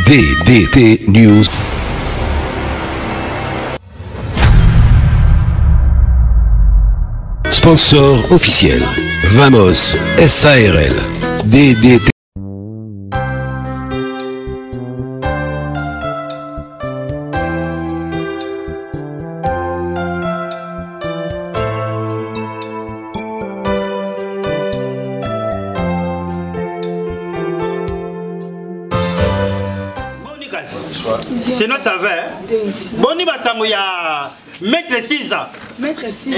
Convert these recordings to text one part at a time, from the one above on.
VDT News. Sponsor officiel, Vamos SARL, DDT. Sinon ça va. Boni basango ya Maître 6 ans. Maître 6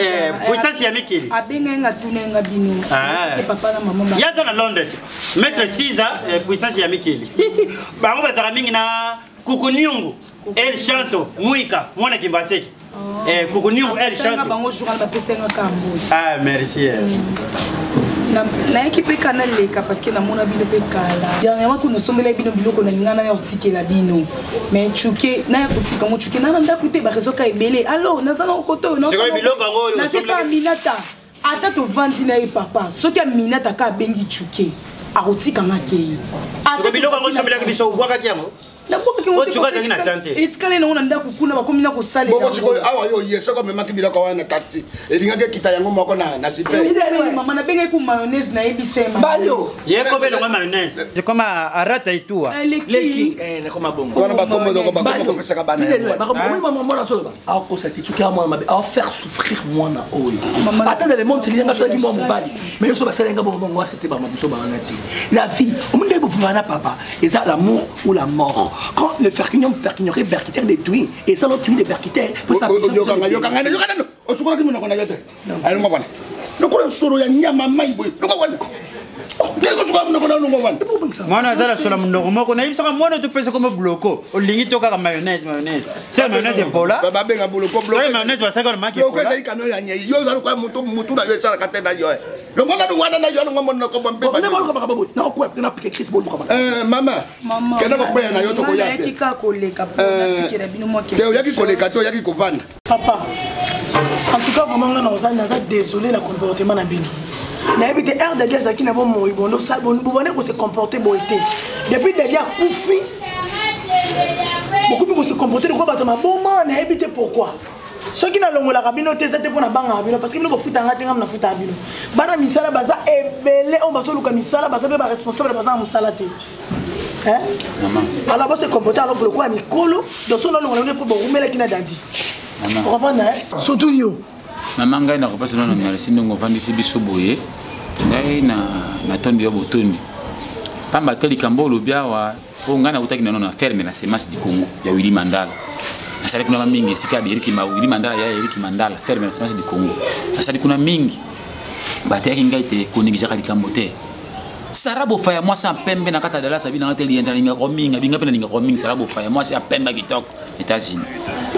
puissance ya mikili. Abenga tunenga bino. Papa na maman. Yaza na Londres. Maître 6 ans puissance ya mikili. Bango bazara mingi na Kukunyungu. El Chanto Muika mwana Kimbatseki. Kukunyungu El Chanto. Bango journal ba pesenga kambo. Ah merci. Na équipe canal leka parce que na mona bino pe kala. Dernièrement ko no sombela bino biloko na ngana ya otikela bino. Mais chuke na ya kotika mo chuke na nda kute ba réseau ka ebele. Alors na zana koto no. C'est quoi biloko ngo na c'est pas minata. Ata to vandi na e papa. Soki a minata ka bengi chuke. A kotika ngakei. Ata biloko ngo sombela ki biso bwaka tiamo. La quoi que on tuka ngina tante. Et kana na nda kukuna ba komina ko sale. Bon siko awa yo yeso ko mema ki biloko wana taxi. Elinga kita yango moko na sipe. Maman na benga ko mayonnaise na ebisema. Balio. Ye ko belo mayonnaise. C'est comme arata itua. Leki. Na koma bongo. Wana ba komo ko ba ko pesa ka bana. Ba ko moi na solo ba. A ko sa ti tuka moi mabe. A faire souffrir moi na oyo. Attends le monde lienga so ki moi mobali. Mais yo so ba selenga bongo moi c'était ba mabiso ba na te. La vie, on me dit vous na papa. Et ça l'amour ou la mort. Quand le ferquignon berkitaire détruit et ça l'autre des berkitaires pour ça o sukura ki munoko na yote ayi mo bana no ko soro ya nyama mai boy no ko wala ko sukura munoko na no wala mwana zala sola munoko moko na ibisa mwana to pesa comme bloco o lingi to ka mayonnaise c'est mayonnaise bola ba benga bloco c'est mayonnaise ba saka maki ko ka ikano ya nyei yo zalo kwa mutu na yo sala katenda yo lo ngona do wana na yo ngomo no ko bombe ba na ko na piquer Chris bol ko mama kena ko pe na yo to ko ya te ka ko leka pour tikela bino mo ke te yaki ko leka to yaki ko vanda papa. En tout cas, vraiment, on est désolé le comportement de Bini. Na habité air de guerre qui n'a pas mouru bon ça bon vous se comporter boité depuis derrière Koufi beaucoup plus se comporter de quoi battre ma bon man na habité pourquoi ceux qui n'a longola rabino te c'était pour na banga rabino parce que nous foot en ngata na foot rabino bana misala baza ebele on baso luka misala baza ba responsable baza musala te hein maman alors ba se comporter alors pour quoi mikolo donc son longola pour rumela qui na dadi on comprend hein surtout yo maman ngai na kopasa na merci ndongo vandisi biso boye ngai na tondi yo botondi pamba teli kambolo biawa po ngana utaki na ferme na semence du Congo ya Willy Mandala asali kuna mingi sika bi Eric Willy Mandala ya Eric Mandala ferme na semence du Congo asali kuna mingi bataki ngai te konigija kali kambote sarabo faya moi sa pembe na kata dala sabi na teli yanja ninga roaming abinga pena ninga roaming sarabo faya moi sa pembe kitoko États-Unis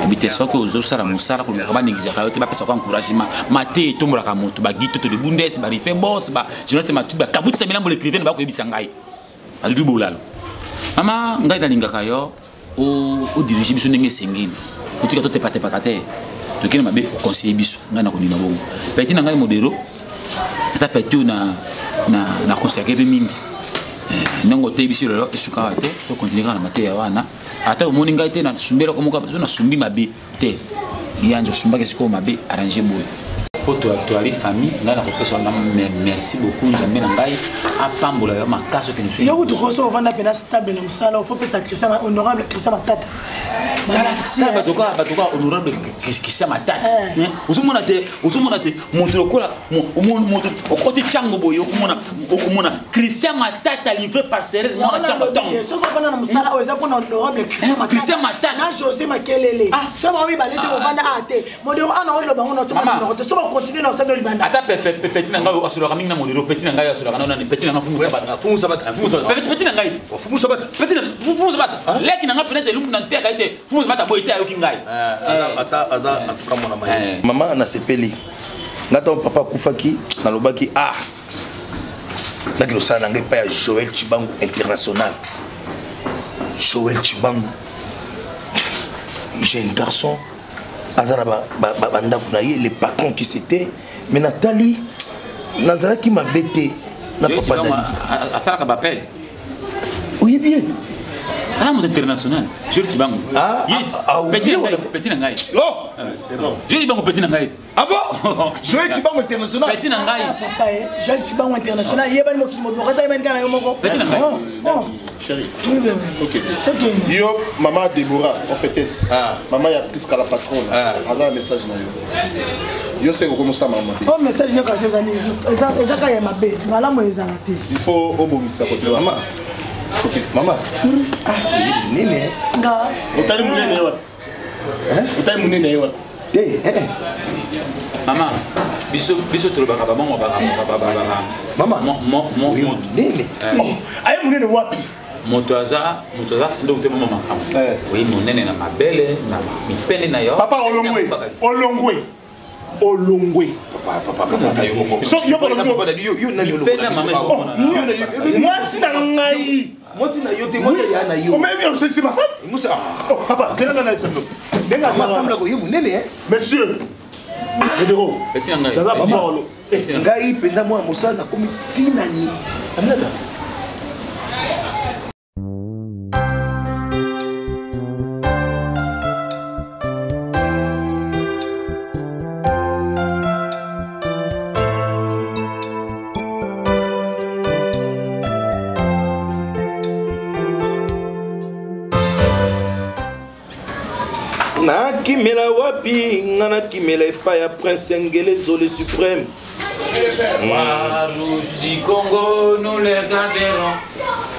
habite soko ozo sala musala ko ngaba nigija ka yote ba pesa ko encouragement mate tombora ka moto ba gito to de bundes ba rife boss ba je ne sais pas tout ba kabuti sa milambo le privé ba ko yebisa ngai ali du bolalo mama ngai na ninga kayo o dirige biso ndenge sengini kutika to te pate pakate to kena mabe conseiller biso ngai na ko ndima bongo petit na ngai modero ça petit na conseiller be mingi nango te biso lelo esuka te to continuer na mate ya wana ata omoni ngai te na sumbela ko moka na sumbi mabe te yanja sumba ke siko mabe arranger boy poto actuali famille ngana ko pesa na merci beaucoup nzambe na ngai apambola ya makaso ke nsu yo to koso vanda pena stable na musala faut pesa Christian honorable Christian Matata batoka honorable Christian Matata uzumona te moto kola moto okoti chango boyo okumona Christian Matata livré par serre na chango tango so ko vanda na musala o eza pona honorable Christian Matata na José Makelele so ba wi balete ko vanda ate modero ana o lo bango no to so continuer na osando libanda ata petit na ngai asura kaminga na modero petit na ngai asura kana na petit na fumu sabata petit na ngai fumu sabata leki na ngai penete lumbu na nteka ite fumu sabata boite ayo kingai aza atuka mona mai mama na sepeli ngata papa kufaki na lobaki ndaki losala ngai pa ya Joël Chibangu international Joël Chibangu jeune garçon azara banda kuna ye les patrons qui c'était mais Nathalie Nazara qui m'a bêté na papa dali asala ka bapel oui bien Ah, mon international. Je dis bango. Petit nangai. Oh, c'est bon. Je dis bango petit nangai. Ah bon? Je dis bango international. Petit nangai. Papa, je dis bango international. Il y a pas de mot qui me dit. Ça y est, ben moko. Petit nangai. Chérie. Ok. Yo, maman Déborah, on fait test. Maman y a plus qu'à la patronne. Azar message na yo. Yo c'est comment ça maman. Oh message n'est pas ces amis. Eza ka ya mabe. Ngala mo eza raté. Il faut obomisa côté maman. Ok, maman. Nene. Nga. Otali munene yo. Otali munene yo. Maman, biso trop baka maman maman mon nene. Aye munene wapi? Motoaza c'est donc maman. Oui, mon nene na mabele na mipende na yo. Papa Olongwe. Papa so yo pas yo na yo. Moi si na ngai. Moi si na yo te moi ya na yo. Mais bien c'est ma femme. Oh papa, c'est là dans la table. Denga ensemble ko yo munene monsieur. Pedro. Petit ngai. Daza papa olo. Ngai penda moi mosana komi tinani. Aminata. Kimela wapi ngana kimela pa ya prince Ngelezo le suprême. Rouge du Congo, nous les garderons,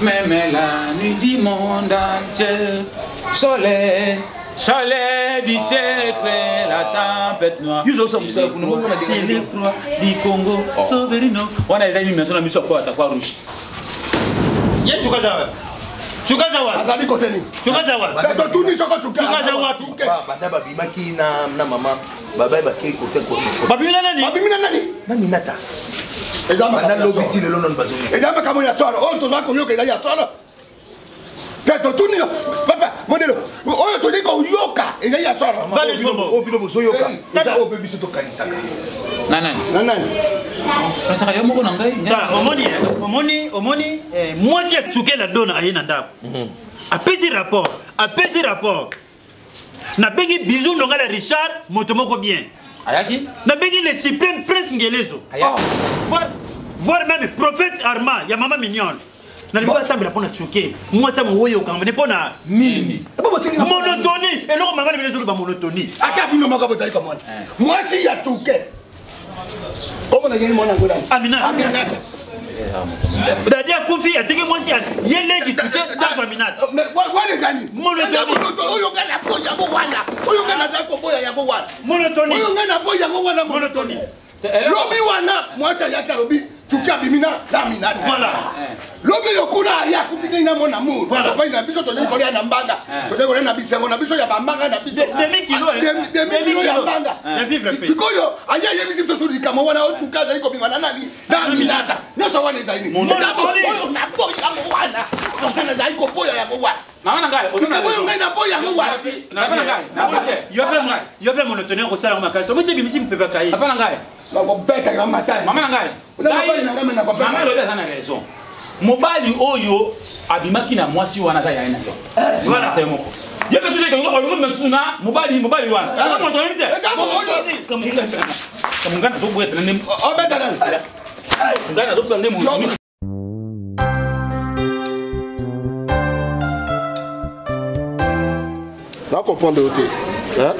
même la nuit du monde entier. Soleil du siècle, la tempête noire. Il est froid du Congo, Soberino. On a des animations à mission quoi, t'as rouge. Chukazawa. Azali koteni. Chukazawa. Tato tuni soko chukazawa. Chukazawa. Bada babimaki na mama. Baba baki kote ko. Babimina nani? Babimina nani? Na minata. Ezama kana lobiti lelo non bazongi. Ezama kamo ya swara. Oh to zako yoka ya swara. Tato tuni papa modelo. Oh to diko yoka ya swara. Bale somo. Obilo bozo yoka. Eza obebi soto kanisaka. Nanani. Sasa yo moko nangai. Omoni moi si atsuke la dona ayina ndako. Apesi rapport. Na bengi bisou ngala Richard motomoko bien. Ayaki? Na bengi le suprême prince Ngelezo. Voir même prophète Armand, ya mama mignonne. Na liba sambela pona tsuke. Moi ça mo woyo kamba ne pona nini. Monotonie. Et là mama Ngelezo ba monotonie. Aka bino moko botai comme moi si ya tsuke. Comment on a gagné mon angola? Aminata. Dadia Koufi a dit que moi si il y a les qui tuent dans Aminata. Mais quoi les amis? Monotonie. Oyongana poya bowana. Oyongana dako boya ya bowana. Monotonie. Oyongana boya bowana monotonie. Lobi wana moi ça ya lobi tuka bimina la minata. Voilà. Lobi yokuna ya kupika ina mon amour. Voilà. Kwa ina biso to kolia na mbanga. To kolia na bisengo na biso ya bambanga na biso. Demi kilo ya mbanga. Ya vivre fait. Sikoyo aya yebisi biso suri kama wana otuka za iko bimana nani? Na minata. Nyoso wana zaini. Monotonie. Na boya mwana. Ngana za iko boya ya bowana. Mama ngai, boya ngana boya ngwa. Na ngai. Yo pe monotonie ko sala makasi. Omo te bimisi mpepa kai. Papa ngai. Mama ngai. Mama lobe sana raison. Mobali oyo abimaki na mwasi wana za yaina yo. Voilà temo. Ye pe sule ko ko me suna mobali wana. Comment on dit? Comme ngana zo boye tene. O beta nan. Ngana zo tene mo. Là comprendre le hein?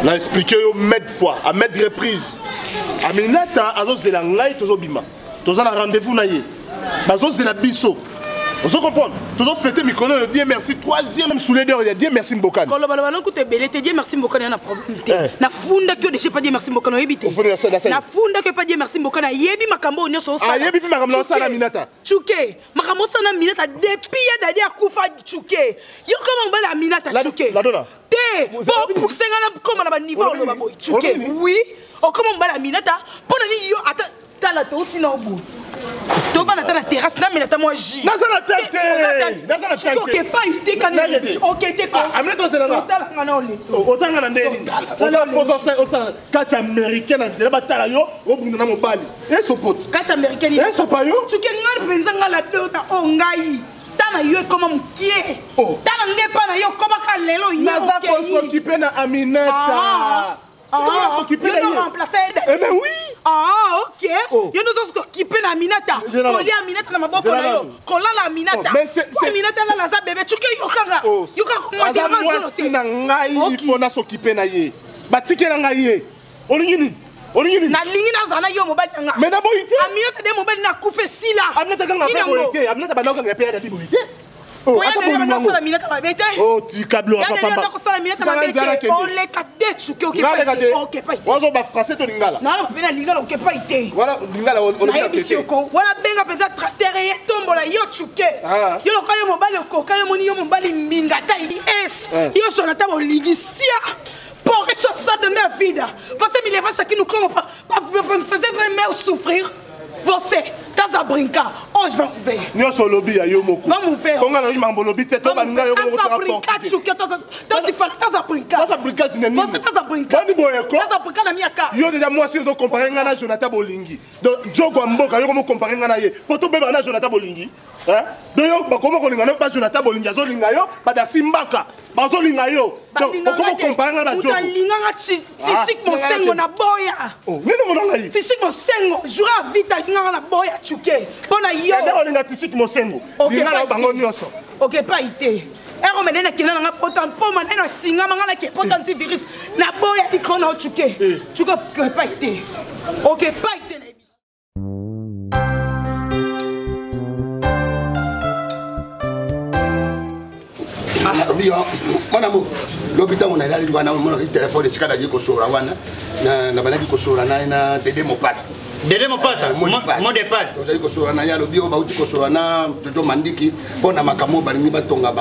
Là expliqué au maintes fois, à maintes reprises. Aminata azo zela ngai tozo bima. Tozo na rendez-vous na ye. Bazo zela biso. Vous comprenez? Tozo fêter mi connaît Dieu merci troisième sous les deux Dieu merci Mbokane. Kolo bala bala koute belé te Dieu merci Mbokane na problème te. Na funda que déjà pas Dieu merci Mbokane yebite. Na funda que pas Dieu merci Mbokane yebi makambo nyonso ça. Ah yebi makambo ça na Minata. Chuke, makambo ça na Minata depuis ya dadi akufa Chuke. Yo comment bala Minata Chuke. La donna. Te, pour senga na comme na ba niveau lo ba boy Chuke. Oui. O comment bala Minata pour ni yo ata tala to sinon bout. Tu vas dans la terrasse, mais là, moi, j'y. Dans la tête. Dans la tête. Ok, pas une décanée. Ok, t'es con. Amène toi, c'est là. Autant qu'on a dit. Catch américain, c'est là, bataille, au bout de mon bali. Et son pote. Catch américain, et son paillot. Tu es un peu la deux, on gagne. tana yo ekoma mokie tana nde mpa na yo okomaka lelo naza kosokipe na Aminata eh ben oui ok yo nous occupé na Aminata kolia Aminata na maboko na yo kolala Aminata Aminata na laza bébé chuke yokanga yokanga mwasi na ngai ifo na s'occuper na ye batikela ngai ye olingi nini nalingi nazala yo mobali nanga mais na boyite Aminata de mobali na kufe sila Aminata kanga pe boyite Aminata banoko nga pe ya boyite Oh, ticablo papa. Ok, pas. Ozo ba français to lingala. Non, pas lingala, ok pas été. Voilà, lingala on voilà benga peut-être tracteur et tombola yo chuke. Yo lo kayo mobali ko kayo moni yo mobali mingata il es. Yo sur la table lingisia. Pour que ça de mer vide. Parce que les vaches qui nous comprennent pas faisait vraiment souffrir. Você, taza brinca. Oh, je vais ouvrir. Nyo so lobby ya yo moko. Vamos ver. Konga na imambo lobby te to baninga yo ko taza brinca chuke taza fala taza brinca. Taza brinca zineni. Você taza brinca. Bani boye ko. Taza brinca na miaka. Yo déjà moi si zo comparer nga na Jonathan Bolingi. Donc Jogo Mboka yo ko comparer nga na ye. Poto beba na Jonathan Bolingi. Hein? Donc yo ba komo ko linga no ba Jonathan Bolingi zo linga yo ba da simbaka. Ba zo linga yo. Donc comment comparer nga na Jogo? Utalinga nga physique mon sengo na boya. Oh, nini mo nanga yi? Physique mon sengo, jura vite linga na boya chuke. Bona yo. Nda olinga physique mon sengo. Linga na bango nyonso. OK, pas été. Ero menena kina nga potan po manena singa mangana ke potan virus na boya ikona chuke. Chuke pas été. OK, pas été. Mon amour, l'hôpital on a là mon téléphone est cadré ko sora wana na banaki ko sora na Dédé mon passe. Dédé mon passe. Mon dépasse. Ozali ko sora na ya lobio ba uti ko sora na Jojo Mandiki pona makamo balingi batonga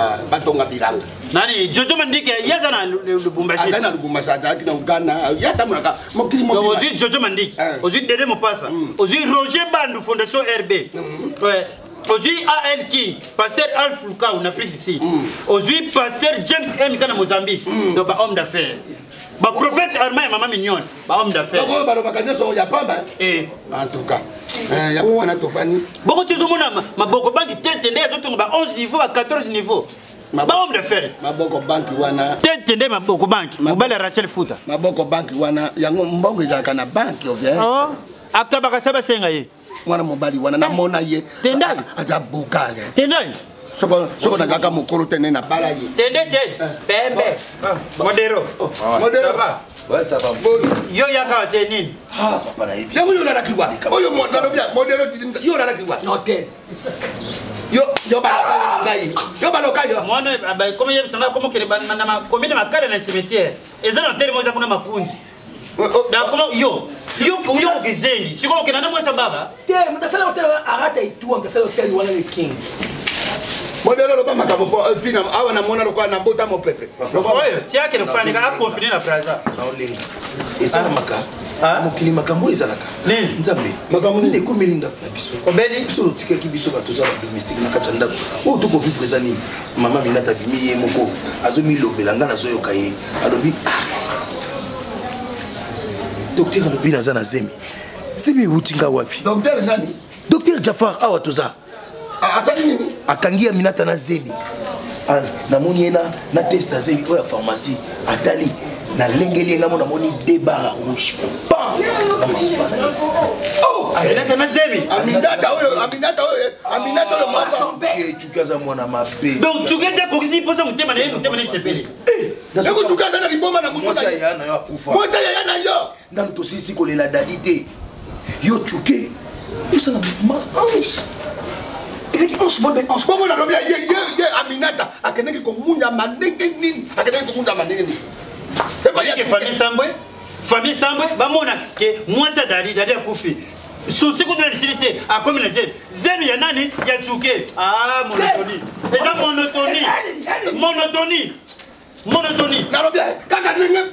bilanga. Nani Jojo Mandiki yaza na Lubumbashi. Ata na Lubumbashi ata na Uganda yata munaka mokili mo. Ozi Jojo Mandiki. Ozi Dédé mon passe. Ozi Roger Bandu Fondation RB. Ouais. Aujourd'hui, A.L. King, pasteur Alf Luka en Afrique ici. Aujourd'hui, pasteur James M. Kana Mozambique. Donc, homme d'affaires. Prophète Armand et Maman Mignonne. Homme d'affaires. En tout cas, il y a un topani. Beaucoup de gens ma Boko Bank, 11 niveaux à 14 niveaux. Homme d'affaires. Ma Boko Bank, wana. Tende ma Boko Bank. Mobile Rachel Fouta. Ma Boko Bank, wana. Yango mbongo izakana bank, ovien. Oh. Akabaka Saba Sengaye. Mwana mobali wana na mona ye tendai aja bukage tendai soko na kaka mukuru tene na bala ye tende pembe modero va ouais ça va yo yaka tenini papa na yebi yo na kiwa oyo modero tidimta yo na kiwa non te yo baloka ngai yo baloka yo mwana ba comme yebi sanga comme kele na ma commune makala na cimetière ezana tele moza kuna makunzi da kono yo kizengi siko kena na mwesa baba te mtasala hotel arata itu mtasala hotel wana le king modelo lo ba makamo po tina awa na mona lo kwa na bota mo pepe oyo tia ke fani ka confiner na plaza olinga esa maka mokili makambo ezalaka nzambe makambo nini ekomelinda na biso obeli biso tikaki biso bato za domestique na kati ndako o to ko vivre ezani mama Minata bimi ye moko azomi lobela ngana zoyoka ye alobi docteur alobi naza na zemi zemi utinga wapi docteur nani docteur Jafar awa toza asali nini akangi ya Minata na zemi namoni ye na test na zemi oya pharmacie atali na lengeli nga mona moni débarra rouge na masuba na ye Aminata na zemi Aminata oyo mama chukaza mwana mabe donc chukaza kokisi posa mutema na sepele eko chukaza na liboma na mutu na ya na yo akufa mosa ya na yo ndano tosisi kolela dadi te yo chuke osala mouvement ange eveki ange bobe ange bobo na lobi ye Aminata akeneki komunya manenge nini akeneki kokunda manenge nini eba yake famille Sambwe bamona ke mwasa dadi akufi souci contre la lucidité a comme les zemi ya nani ya chuke monotonie eza monotonie na lobia kaka nenge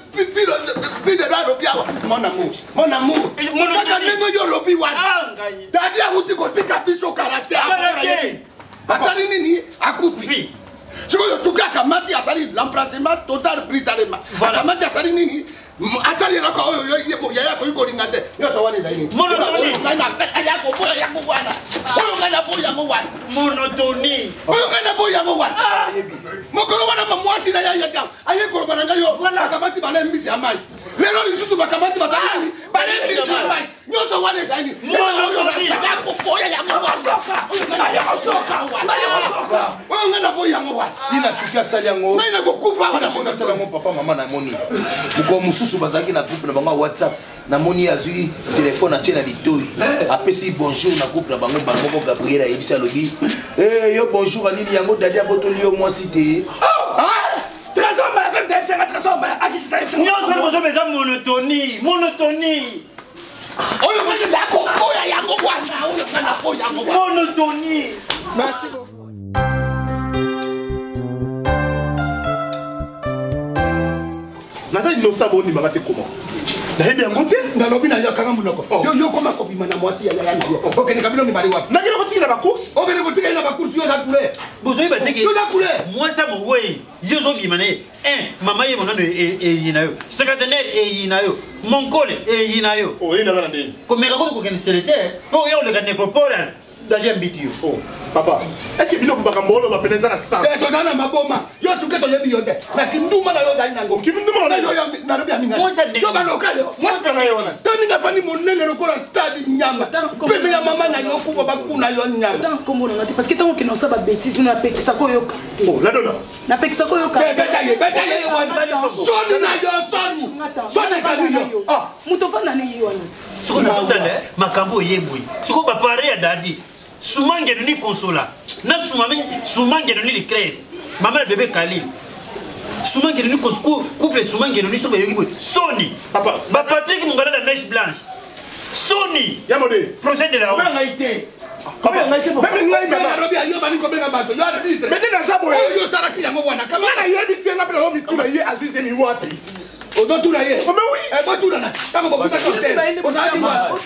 pide da lobia mon amour kaka nenge yo lobi wana dadi akuti kotika biso caractère asali nini akufi siko yo tukaka mati asali l'emplacement total brutalement akamati asali nini atali na ko oyo yaya ko iko lingate nyoso wana zaini monotonie yako boya yako wana oyo kana boya mo wana monotonie oyo kana yango wana mokolo wana mamwasi na yaka aye koloba na ngai yo bakamati balembisi ya mai lelo lisusu bakamati bazali balembisi ya mai nyonso wana ezali oyo yango ngana boy yango wana tina chukia sali yango ngai na kokufa wana mona sala yango papa mama na moni muko mususu bazaki na groupe na bango WhatsApp na moni azui téléphone a tena litoi apesi bonjour na groupe na bango bango Gabriel ayebisa lobi yo bonjour anini yango dadi abotoli yo moi cité trésor ba même dem senga trésor ba aki ça ça nyonso bozo beza monotonie oyo ngana da kokoya yango wana oyo ngana koya yango monotonie. Merci beaucoup. Naza innocent boni magate comment? Nayebi yango te nalobi na yo kanga munoko yo koma kopima na mwasi ya yana yo okende kabilo ni bali wapi nakina kotikela ba course okende kotikela na ba course yo za couleur bozoyi bateke yo za couleur moi ça mo wey yo zo bima ne mama ye monano yina yo secrétaire yina yo monkole yina yo oh ina bana ndeni komeka ko kokende selete po yo le ka necropole dalia mbiti yo oh papa est-ce que biloko bakambolo ba peneza na sang to na maboma yo tuke to yebi yo de na kinduma na yo dai nango kinduma na yo na lobi aminga moi ça ne yo baloka yo moi ça na yo na tani na pani monene lokola stade nyama peme ya mama na yo kuba bakuna yo nyama tant comme on a parce que tant que non ça va bêtise na pekisa ko yo oh la dona na pekisa ko yo beta ye soni na yo soni kami yo ah muto fa na ni yo siko na tande makambo yebwe siko ba pare ya dadi Soumange ni consola. Na Soumange ni crèche. Maman le bébé Kali. Soumange ni couple Soumange ni so yogi. Sony. Papa. Ba Patrick Mungala la mèche blanche. Sony. Yamode. Procès de la honte. Comment été? Papa. Même ngai bana robi ayo bani ko benga bato. Yo ala bitre. Mais na zabo yo saraki yango wana. Kama na yebi tenga pela ho mituna ye azuise mi wapi. Odo tula ye. Mais oui. Bo tula na. Kama bo kuta hotel. Ozaki wa.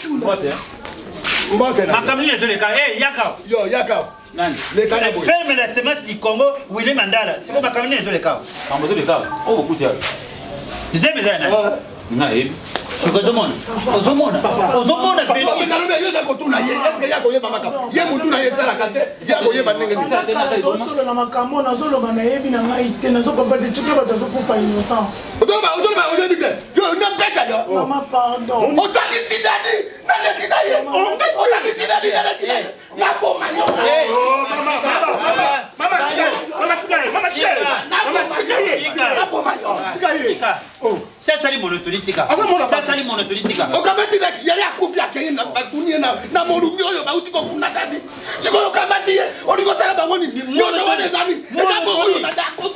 Makamini de leka yaka yo yaka nani le kana boy ferme la semence du Congo Willy Mandala c'est quoi makamini de leka kambo de leka o bokuti ya zeme zana na ebi ozomona pe na lobe yo za ko tuna ye est-ce que yako ye mamaka ye mutu na ye sala kate yako ye banenge c'est solo na makambo na solo bana yebi na ngai te na zo papa de tuke ba zo kufa innocent ozo bite yo na peka yo mama pardon ozaki sidadi na lekina ye ozaki sidadi na lekina ye na boma yo oh mama ça sali monotonie okamati na yali akupi akeye na bakunie na molungi oyo bauti kokuna tadi sikoyo okamati ye olingo sala bango nini nyonso wana ezali ezabo oyo nadako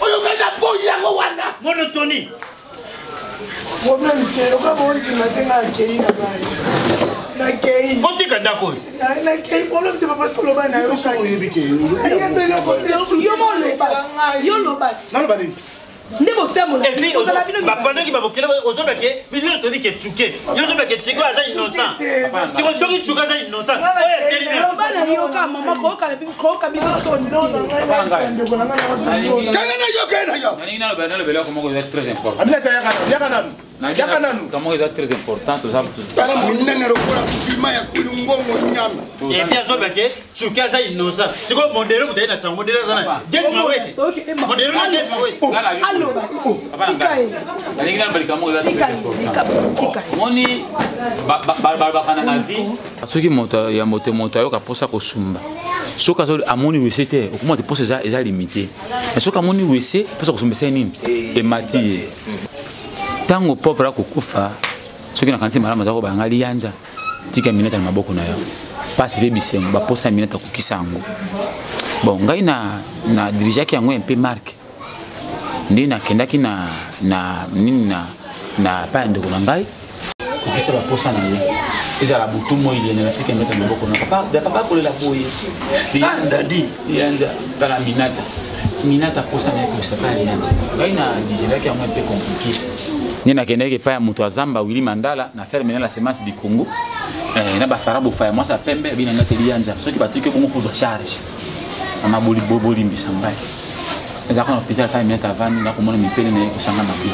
oyo ngaza boyi yango wana monotonie problème te okabonti na tenga akei na bai na kei fotika ndako na kei problème te papa solo ba na yo so yebi ke yo lobat nalo bani nde botambola et puis bapandaki babokele ozobake biso tobi ke tsuke yo ozobake tsiko aza innocent siko soki tsuke aza innocent oyo bana yoka mama koyoka biso soni nalingi nalobela ko moko eza très important amina ta yaka nanu kamoko eza très important tala monene lokola nsima ya kwilungongo nyama et puis azobake tsuke aza innocent siko modelo kutaye na sango modelo aza na jesma wete modelo na jesma wete nalingi nalobalika moko eza très important moni balobakana na vie soki moto ayoka mposa kosumba soki amoni wese te okomona te mposa eza limité mais soki amoni wese mposa kosumba esa nini emati ye ntango pauvre akokufa soki nakanisi malamu aza kobanga liyanza tika minete na maboko na yo mpasi pe bisengo baposa minete akokisa yango bon ngai na dirigeaki yango mpe marke nde nakendaki na pa ya ndeko na ngai kokisa baposa na ye ezala butu moi liene natika minete na maboko na papa kolela boye liyanza tala minata posa na ye kokisaka liyanza ngai na dirigeaki yango mpe compliqué nde nakendaki epai ya moto azamba Willy Mandala na faire mener la semence du Congo na basarabu faya mwasi ya pembe binanga te liyanza soki batuki kongo fuzwa charge ama bolimbisa mbai ezaka na hôpital fa minute avandi nakomona mipele na ye kosanga mabi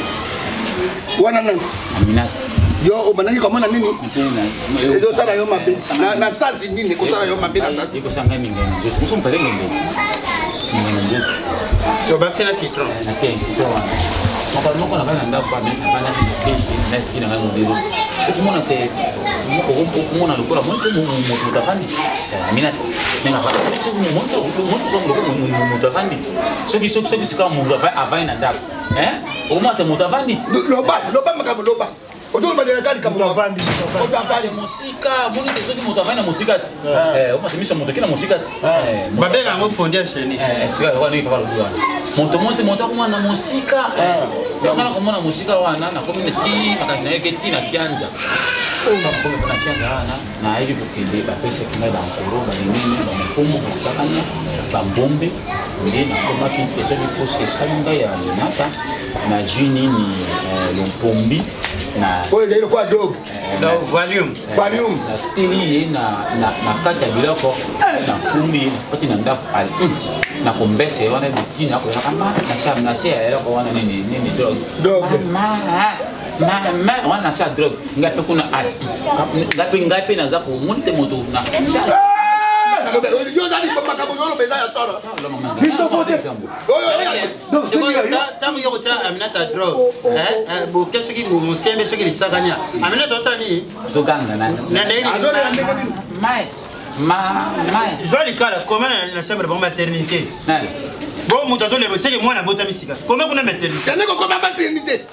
wana nani aminata Yo omanaki komona nini? Ezo sala yo mabe. Na sasi nini ko sala yo mabe na tati. Iko sanga mingi. Nous sommes pas les mingi. To vaccine citron. Na ke citron. Maka moko na bana ndako ba bana na kina na modelo. Kumona te kumona lokola moto mutafandi. Mina nenga ba. Moto mutafandi. Soki sika moto avai na ndako. O mata mutafandi. Loba makabo loba. Oto badela kali kamo mutafandi. Mutafandi musika, moni soki mutafandi na musika. O mata miso moto kina musika. Babela ngo foundation. Sika wana ipa baludwa. Moto kumana musika. Yakana kumana musika wana na community makati na yeke tina kianja. Na kianja wana na hivi kukende ba pesa kinga ba nkoro ba nini ba mkomo kusakanya ba mbombe ndiye na koma kinteso ni poste salunga ya nata na juni ni lompombi na oye ile kwa dog na volume na tili na kata biloko na kumi pati na ndako al na kombese wana bitina ko kama na sha na sha ya ko wana nini dog wana sa drogue ngape kuna al ngape na za ko monte moto na yo zali bomba kabo yo beza ya tsara biso vote donc tamu yo tsa Aminata drogue bo keso ki bo musembe soki lisakanya Aminata osani zo ganga na mai Jolie kala comment la chambre de maternité bon mutu azoleba seke mwana bota misika comment kuna maternité kana ko comment maternité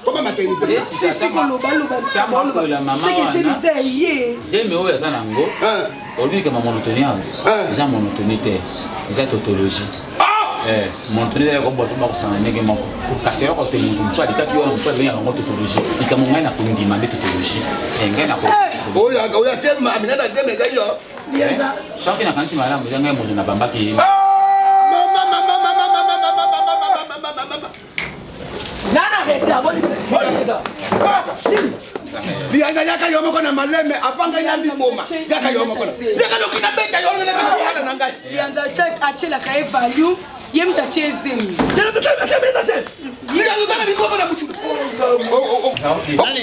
j'aime oyo aza nango olobi ke monotonie eza monotonie te eza tautologie monotonie ezali kobota bakosanga ndenge moko kasi yoko te motu alikaki wana motu abengaka yango tautologie likambo ngai na kondima nde tautologie ngai na oyo atema Aminata atema ngai yo soki nakanisi malamu eza ngai moto na bambaki Lianza yaka yo moko na maleme apanga ina mboma yaka yo moko yaka lo kina beta yo ngene kana na ngai Lianza check achela ka value yemta chezeni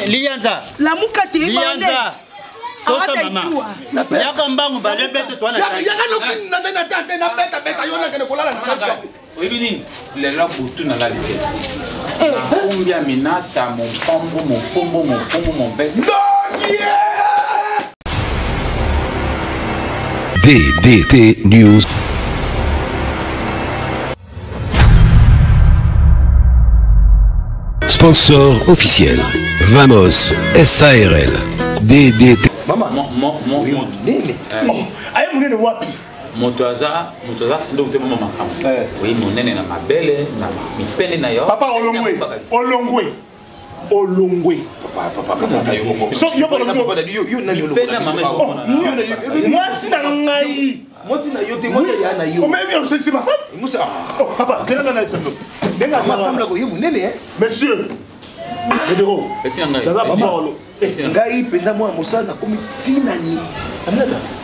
Lianza la mukate Lianza tosa mama yaka mbangu ba lebete to na yaka lo kina na tante na beta yo ngene kolala na ngai Oibini, les là pour tout dans la vie. Combien minata, mon pombo, mon best. VDT News. Sponsor officiel. Vamos SARL. DDT. Maman, mon nene. Aye mon nene wapi? Motoaza ndo kutema makamu. Oui, monene na mabele na mipene na yo. Papa olongwe. Papa. So yo ko yo na yo. Pena mama yo. Moi si na ngai. Moi si na yo te moi ya na yo. Oh mais bien c'est ma femme. Moi oh papa, c'est là dans la chambre. Denga ensemble ko yo monene hein. Monsieur. Pedro. Petit ngai. Daza papa olo. Ngai penda moi mosala na komi tinani. Aminata.